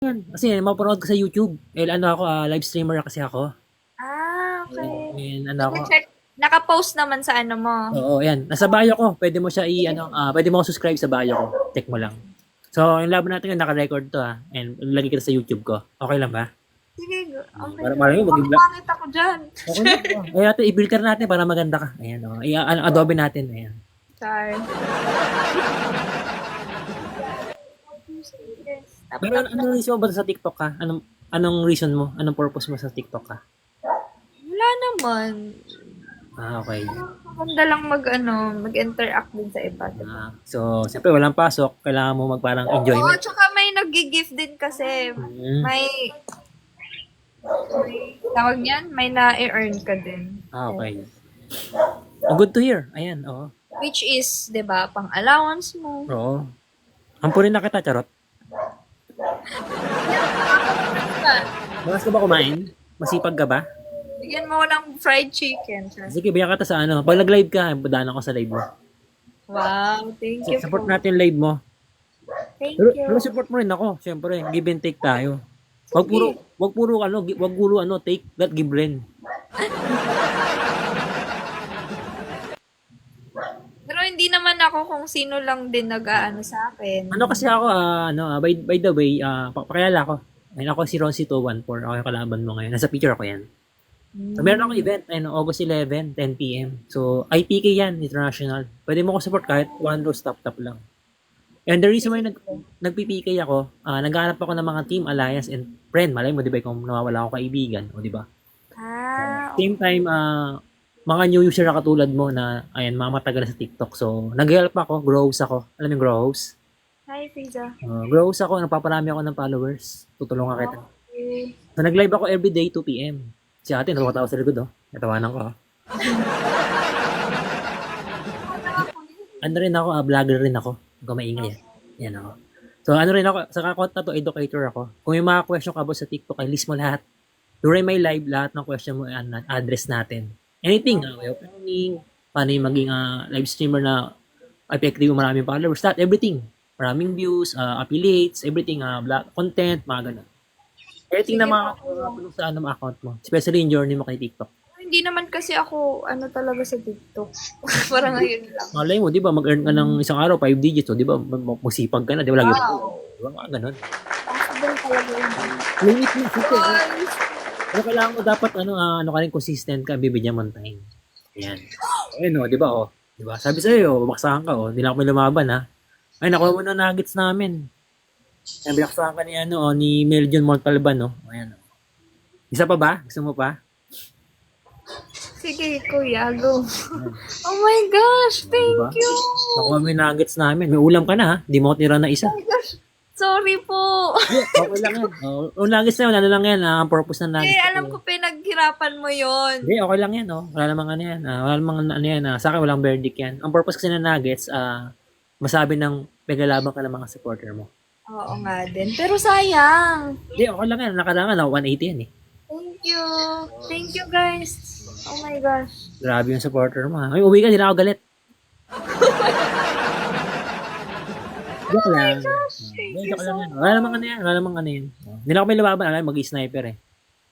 Yan, kasi mapapanood ko sa YouTube. Eh, ano ako, live streamer kasi ako. Okay. And ano ako, Naka-check, naka-post naman sa ano mo. oo, yan. Nasa bio ko. Pwede mo siya pwede mo ako subscribe sa bio ko. Check mo lang. So, yung laban natin yun, naka-record to and lagay kita sa YouTube ko. Okay lang ba? Sige, okay Para lang. marami maging vlog. Pangit ako dyan. Okay lang. Ay, ate, i-filter natin para maganda ka. Ayan, Adobe natin. Ayan. Char. Pero anong reason mo ba sa TikTok ka? Anong reason mo? Anong purpose mo sa TikTok ka? Wala naman. Okay. Maganda lang mag-interact din sa iba. So, siyempre walang pasok. Kailangan mo parang Oo, enjoyment. tsaka may nag-gift din kasi. Mm. May tawag niyan, may na-earn ka din. Okay. Good to hear. Ayan, oo. Which is, 'di ba, pang allowance mo. Oo. Ampunin na kita, charot. Bakas ka ba kumain? Masipag ka ba? Bigyan mo ko ng fried chicken. Sige, bigyan kita sa ano. Pag nag-live ka, padaan ako sa live mo. Wow, thank you Support po. natin live mo. Thank Pero you. support mo rin ako. Siyempre, give and take tayo. Wag puro take that give rin. Pero hindi naman ako kung sino lang din nag-aano sa akin. Ano kasi ako, by the way, pakilala ko. Ayun ako si Roncy214. Ako yung kalaban mo ngayon. Nasa picture ako yan. So, meron akong event, August 11, 10 p.m. So, IPK yan, international. Pwede mo ko support kahit one row stop-top lang. And the reason why nag-PPK ako, naghahanap ako ng mga team, alliance, and friend. Malay mo, di ba, kung nawawala ako kaibigan, o di ba? Same time, mga new user na katulad mo na, ayan, mga matagal sa TikTok. So, nag-help ako, grows ako. Alam mo yung grows? Hi, Fiza. Grows ako, napaparami ako ng followers. Tutulungan kita. Okay. So, nag-live ako everyday 2 p.m. Si ate, natatawa sa likod, oh. Natawanan ko, oh. Ano rin ako, vlogger rin ako. Huwag ka maingay, yan ako. So, ano rin ako, sa account na to, educator ako. Kung yung mga question ka ba sa TikTok, ay list mo lahat. During my live, lahat ng question mo, address natin. Anything, way of earning, paano yung maging live streamer na effective yung maraming followers, that, everything. Maraming views, affiliates, everything, content, mga ganun. Everything na makakapulong sa account mo. Especially yung journey mo kay TikTok. Hindi naman kasi ako talaga sa TikTok. Parang ngayon lang. Malay mo, di ba, mag-earn ka ng isang araw, 5 digits, o di ba, masipag ka na, di ba, lagi Wow. di ba, mga ganun. Possible talaga yun. Limit mo, sige. Guys, Pero kailangan mo dapat, ano ka rin, consistent ka, bibigyan mo ng time. Ayan. Ayun, di ba, di ba, sabi sa'yo, babaksakan ka, hindi na ako may lumaban, ha. Ay, nakuha mo na nuggets namin. Ay, binaksakan ka ni Meljon Montalban, no. Ayan, Isa pa ba? Gusto mo pa? sige, kuya, go. Oh my gosh, thank Diba? you. Nakuha mo yung nuggets namin. May ulam ka na, ha? Di mo ko tira na isa. Oh my gosh. Sorry po. Okay lang yan. Yung nuggets na yun, ano lang yan, ang purpose ng nuggets. Alam ko pinaghirapan mo yon. Hindi, okay lang yan, Wala namang ano yan. Wala namang ano yan. Sa akin, walang verdict yan. Ang purpose kasi ng nuggets, masabi ng paglalabang ka ng mga supporter mo. Oo nga din. Pero sayang. Hindi, okay lang yan. Nakarangan, 180 yan, Thank you. Thank you, guys. Oh my gosh. Grabe yung supporter mo, ha? Ay, uwi ka, di na ako galit. Joke lang. Joke lang yan. Wala namang ano yan. Hindi na ako may lumaban. Alam, mag-sniper,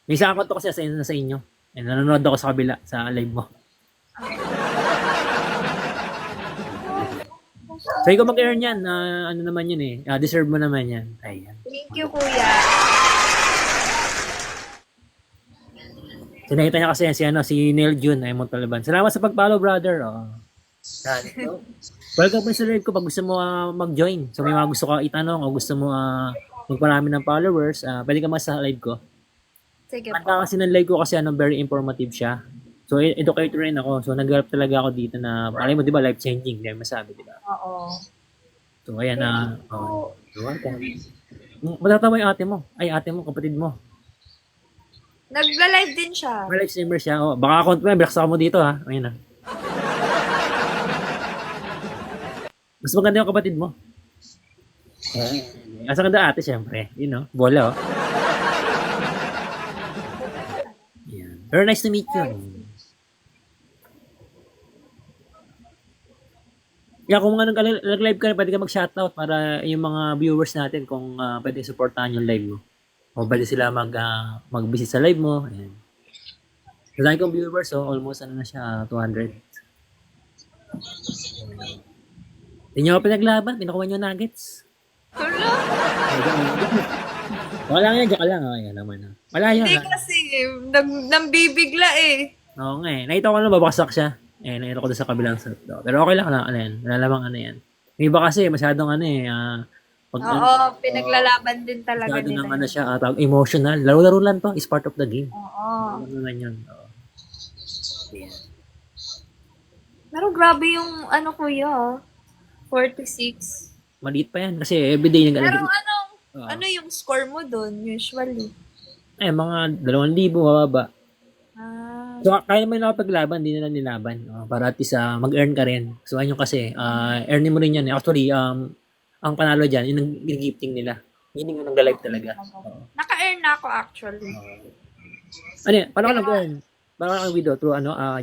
May isang account to kasi sa inyo. Nanonood ako sa kabila, sa live mo. So, ikaw mag-earn yan. Ano naman yun, deserve mo naman yan. Ayan. Thank you, kuya. So, nakita niya kasi yan, si Neil Jun ay Montalban. Salamat sa pag-follow, brother. Welcome po sa live ko pag gusto mo mag-join. So, may mga gusto ka itanong o gusto mo magparami ng followers, pwede ka mas sa live ko. Sige Ang po. kasi ng live ko kasi very informative siya. So, educator rin ako. So, nag-help talaga ako dito na, alam mo, di ba, life-changing. Di ba masabi, di ba? Oo. So, ayan welcome. Matatawa yung ate mo. Ay, ate mo, kapatid mo. Nagla-live din siya. May live streamer siya. Baka account mo yan, bilaksa mo dito, ha. Ayun na. Mas maganda yung kapatid mo. Asa ganda ate, syempre. Bola, Yan. Very nice to meet you. Yeah, kung ano, nag-live ka, pwede ka mag-shoutout para yung mga viewers natin kung pwede supportahan yung live mo. O pwede sila mag-visit sa live mo. Ayan. Sa dami kong viewers, almost ano na siya, 200. Hindi nyo ako pinaglaban, pinakuha nyo nuggets. Hala, Wala lang yan, joke lang. Ayan naman. Malayo hindi na. kasi, nambibigla eh. Oo nga eh. Nakita ko na babaksak siya. Nakita ko doon sa kabilang set. Pero okay lang ano yan. Wala lamang ano yan. Yung iba kasi masyadong ano eh. Pag Oo, pinaglalaban din talaga masyado nila. ng ano siya, tawag emotional. Laro-laro lang to. Is part of the game. Oo. Ano lang yun. Oo. Yeah. Pero grabe yung ano kuya, 46. Maliit pa yan. Kasi everyday Pero nag-alagay. ano yung score mo doon usually? Mga 2,000 mababa. Ah, So, kaya naman nakapaglaban, hindi nila nilaban. Para at least mag-earn ka rin. So, ano kasi, earning mo rin yan. Actually, ang panalo dyan, yun ang gifting nila. Yun yung nag-live talaga. Oo. naka-earn na ako actually. Ano yan? Paano ka nag-earn? Paano ka nag-video? Through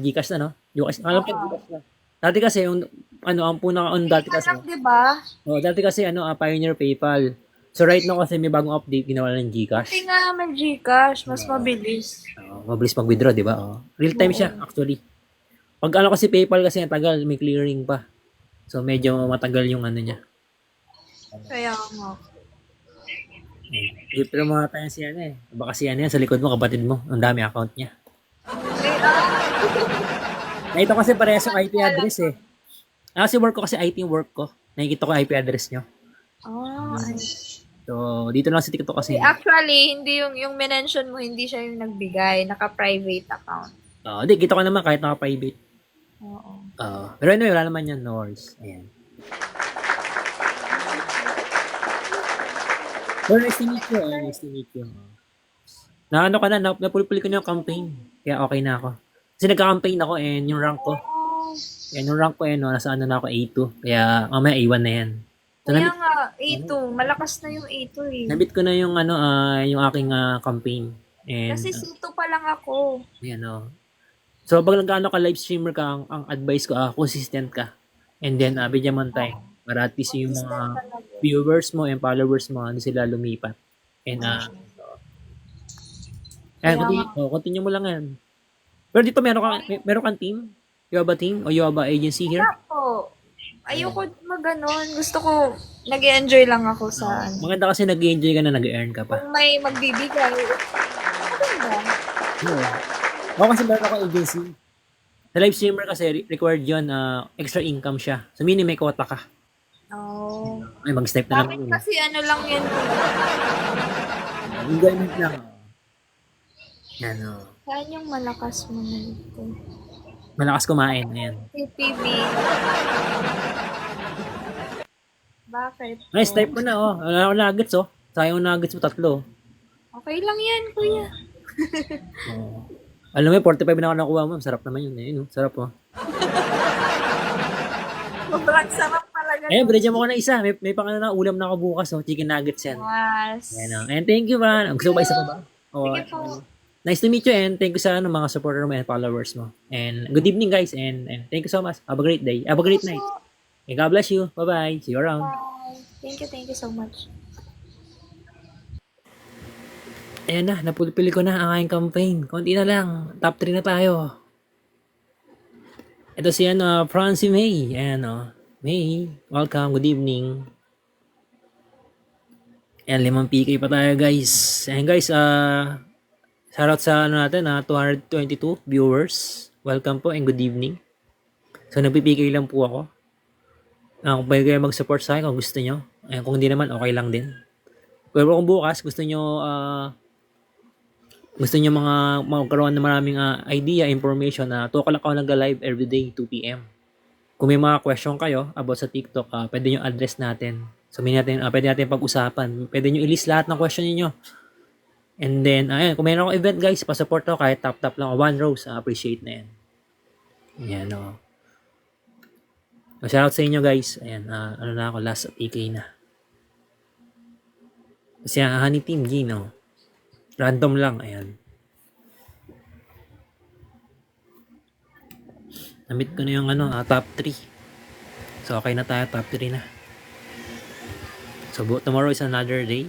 Gcash na, no? Gcash. Alam ko, Gcash na. Dati kasi, ang punaka-on dati kasi, Anak, di ba? dati kasi, Pioneer PayPal. So, right now kasi may bagong update, ginawa ng Gcash. Kasi nga may Gcash, mas mabilis. Mabilis mag-withdraw, di ba? Real time siya, actually. Pag kasi PayPal kasi, tagal, may clearing pa. So, medyo matagal yung ano niya. Kaya nga. Pero mga tayo si ano eh. Baka si ano yan, sa likod mo, kapatid mo. Ang dami account niya. Nakita ko kasi parehas yung IP address eh. Kasi work ko kasi IT work ko. Nakikita ko IP address nyo. Ay. So, dito lang sa TikTok kasi. Actually, hindi yung mention mo, hindi siya yung nagbigay. Naka-private account. Hindi, kita ko naman kahit naka-private. Oo. Pero anyway, wala naman yan. No worries. Ayan. Well, nice to meet you. Nice to meet you. Na ano ka na, napulipuli ko na yung campaign. Kaya okay na ako. Kasi nagka-campaign ako and yung rank ko. Yung rank ko nasa ano na ako, A2. Kaya mamaya A1 na yan. So, Kaya nga, A2. Malakas na yung A2 eh. nabit ko na yung yung aking campaign. And, Kasi C2 pa lang ako. ayan So, pag nag-ano ka, live streamer ka, ang advice ko, consistent ka. And then, bigyan mo ng time. Para at least yung mga viewers mo and followers mo, hindi sila lumipat. And, continue mo lang yan. Pero dito, meron kang team? You have a team? O you have a agency here? Ako, ayoko mag-ganon. Gusto ko, nag-enjoy lang ako sa ano. Maganda kasi nag-enjoy ka na, nag-earn ka pa. Kung may magbibigay, maganda. Ako kasi meron ako agency. Sa live streamer kasi, required yun, extra income siya. So, meaning may quota ka. Oh. Ay, mag-step na lang. Bakit kasi ano lang yan? Enjoyment lang. Yan, Saan yung malakas mo na ito? Malakas kumain. Ayan. CPB. Bakit? Nice, type mo na, Wala akong nuggets, Sayang yung nuggets mo, 3. Okay lang yan, kuya. Alam mo, 45 na ako nakuha mo. Sarap naman yun, Sarap, Sobrang sarap talaga. Binigyan mo ko na isa. May na ulam na ako bukas, Chicken nuggets yan. Yes. Ayan, And thank you, man. Gusto mo ba isa pa ba? Sige po. Nice to meet you and thank you sa mga supporter mo and followers mo. And good evening, guys. And thank you so much. Have a great day. Have a great night. And God bless you. Bye-bye. See you around. Bye. Thank you so much. Ayan na, napulpili ko na ang aking campaign. Konti na lang. Top 3 na tayo. Ito si Francie May. Ayan May, welcome. Good evening. Ayan, 5 PK pa tayo, guys. Ayan, guys. Shoutout sa natin, 222 viewers. Welcome po and good evening. So, nagpipigay lang po ako. Kung pwede kayo mag-support sa akin kung gusto nyo. Ayan, kung hindi naman, okay lang din. Pero kung bukas, gusto nyo magkaroon ng maraming idea, information 2 o'clock ako nag-live everyday, 2 p.m. Kung may mga question kayo about sa TikTok, pwede nyo address natin. So, pwede natin pag-usapan. Pwede nyo i-list lahat ng question niyo. And then, kung mayroon akong event, guys, pa-support ako kahit top lang. 1 rose, appreciate na yan. Ayan, Shoutout sa inyo, guys. Ayan, na ako, last PK na. Kasi Honey Team G, random lang, ayan. Namit ko na yung top 3. So, okay na tayo. Top 3 na. So, tomorrow is another day.